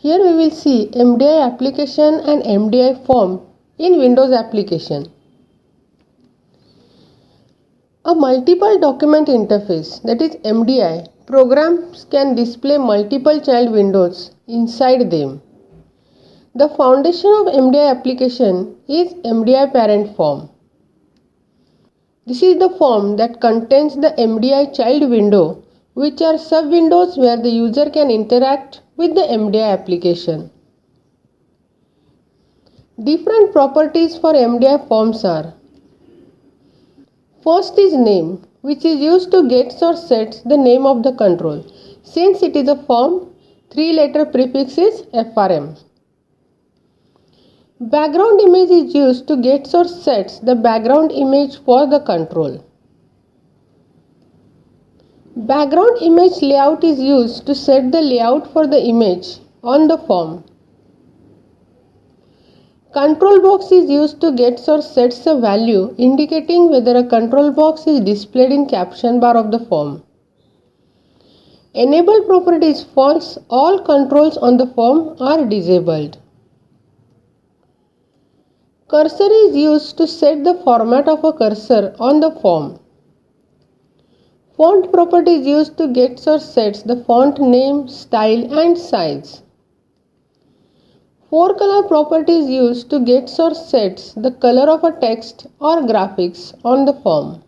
Here we will see MDI application and MDI form in Windows application. A multiple document interface, that is MDI, programs can display multiple child windows inside them. The foundation of MDI application is MDI parent form. This is the form that contains the MDI child window, which are sub-windows where the user can interact with the MDI application. Different properties for MDI forms are: first is name, which is used to gets or sets the name of the control. Since it is a form, 3-letter prefix is FRM. Background image is used to gets or sets the background image for the control. Background image layout is used to set the layout for the image on the form. Control box is used to gets or sets a value indicating whether a control box is displayed in caption bar of the form. Enable property is false. All controls on the form are disabled. Cursor is used to set the format of a cursor on the form. Font property is used to gets or sets the font name, style and size. 4-color property is used to gets or sets the color of a text or graphics on the form.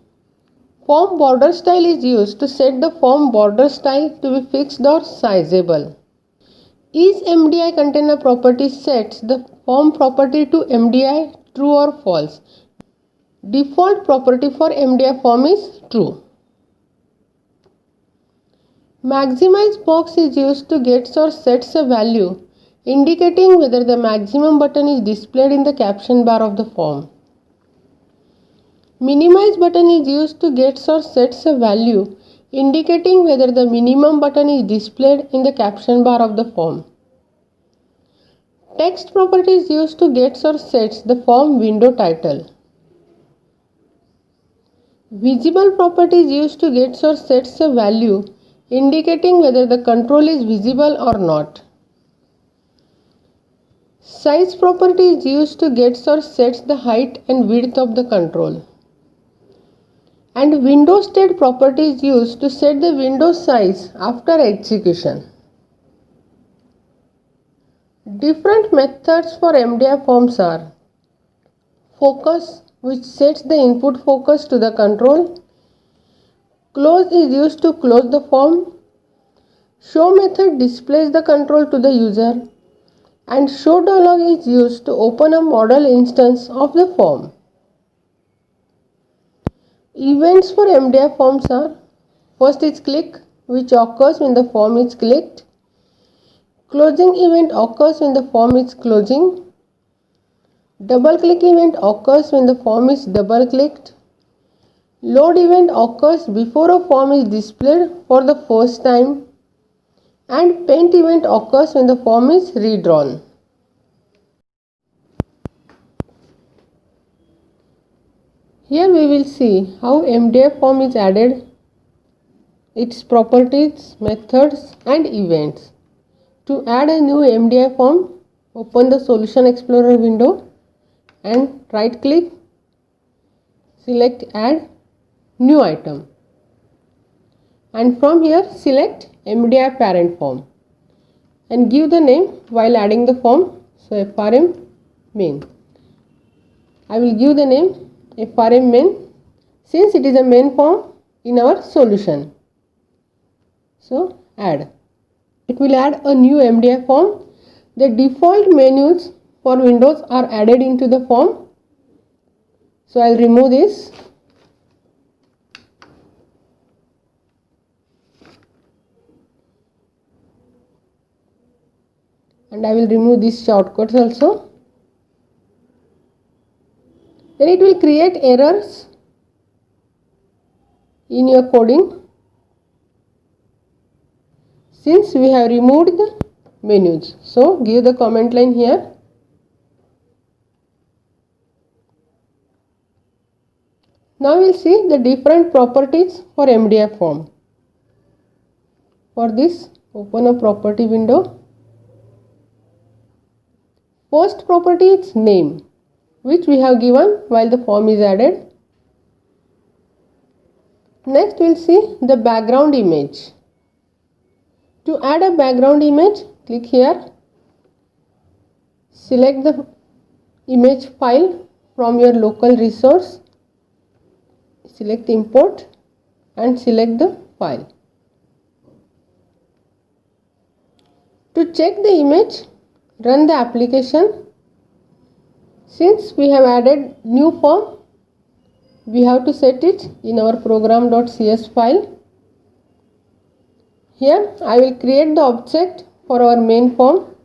Form border style is used to set the form border style to be fixed or sizable. Is MDI container property sets the form property to MDI true or false. Default property for MDI form is true. Maximize box is used to gets or sets a value indicating whether the maximum button is displayed in the caption bar of the form. Minimize button is used to gets or sets a value indicating whether the minimum button is displayed in the caption bar of the form. Text property is used to gets or sets the form window title. Visible property is used to gets or sets a value indicating whether the control is visible or not. Size property is used to gets or sets the height and width of the control. And window state property is used to set the window size after execution. Different methods for MDI forms are: focus, which sets the input focus to the control. Close is used to close the form. Show method displays the control to the user. And show dialog is used to open a model instance of the form. Events for MDI forms are: first is click, which occurs when the form is clicked. Closing event occurs when the form is closing. Double click event occurs when the form is double clicked. Load event occurs before a form is displayed for the first time. And paint event occurs when the form is redrawn. Here we will see how MDI form is added, its properties, methods and events. To add a new MDI form, open the Solution Explorer window and right click, select Add New Item. And from here select MDI parent form and give the name while adding the form. So FRM main. I will give the name FRM main since it is a main form in our solution. So add. It will add a new MDI form. The default menus for Windows are added into the form. So I will remove this. And I will remove these shortcuts also. Then it will create errors in your coding since we have removed the menus. So give the comment line here. Now we will see the different properties for MDI form. For this, open a property window. First property is name, which we have given while the form is added. Next we will see the background image. To add a background image, click here. Select the image file from your local resource. Select import and select the file. To check the image, run the application. Since we have added new form, we have to set it in our program.cs file. Here I will create the object for our main form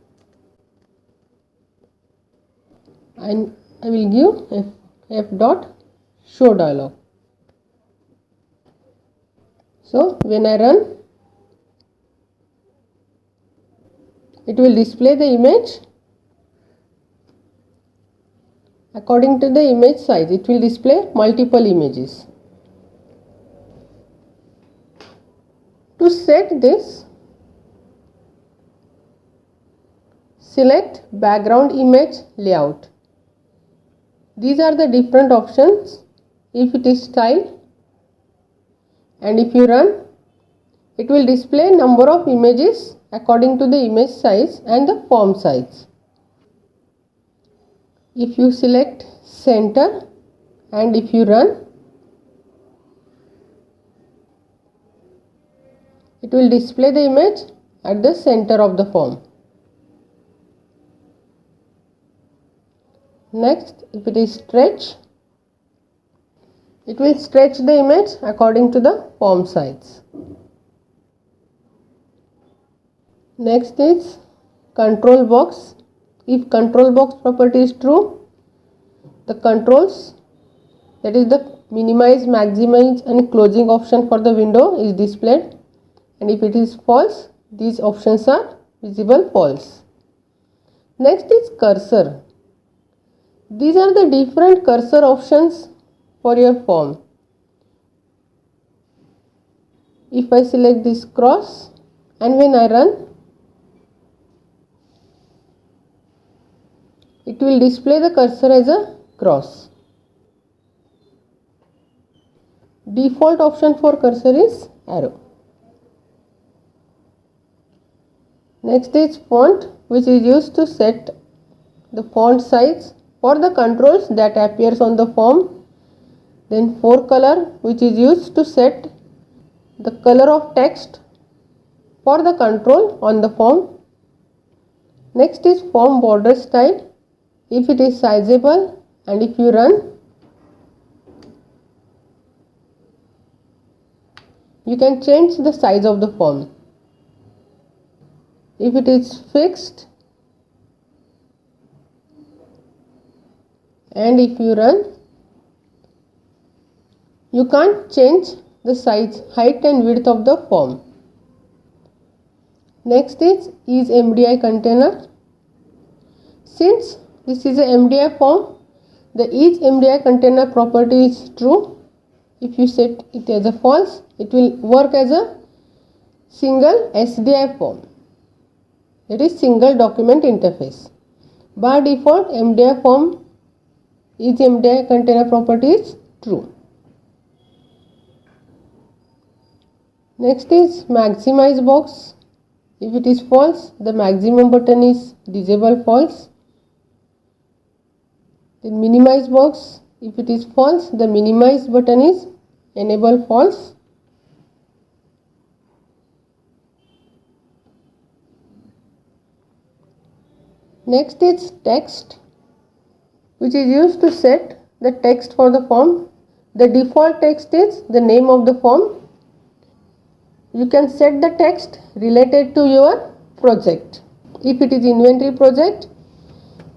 and I will give f.show dialog. So when I run, it will display the image according to the image size. It will display multiple images. To set this, select background image layout. These are the different options. If it is style, and if you run, it will display number of images according to the image size and the form size. If you select center and if you run, it will display the image at the center of the form. Next, if it is stretch, it will stretch the image according to the form size. Next is control box. If control box property is true, the controls, that is the minimize, maximize and closing option for the window is displayed, and if it is false, these options are visible false. Next is cursor. These are the different cursor options for your form. If I select this cross and when I run, it will display the cursor as a cross. Default option for cursor is arrow. Next is font, which is used to set the font size for the controls that appears on the form. Then forecolor, which is used to set the color of text for the control on the form. Next is form border style. If it is sizable and if you run, you can change the size of the form. If it is fixed and if you run, you can't change the size, height and width of the form. Next is MDI container. Since this is a MDI form, the each MDI container property is true. If you set it as a false, it will work as a single SDI form, that is single document interface. By default, MDI form, each MDI container property is true. Next is maximize box. If it is false, the maximum button is disable false. Then minimize box. If it is false, the minimize button is enable false. Next is text, which is used to set the text for the form. The default text is the name of the form. You can set the text related to your project. If it is inventory project,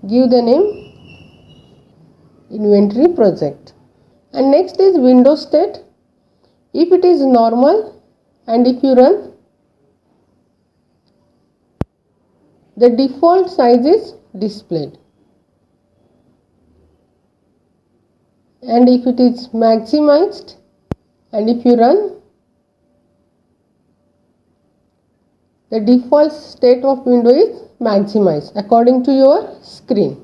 give the name inventory project. And next is window state. If it is normal and if you run, the default size is displayed. And if it is maximized and if you run, the default state of window is maximize according to your screen.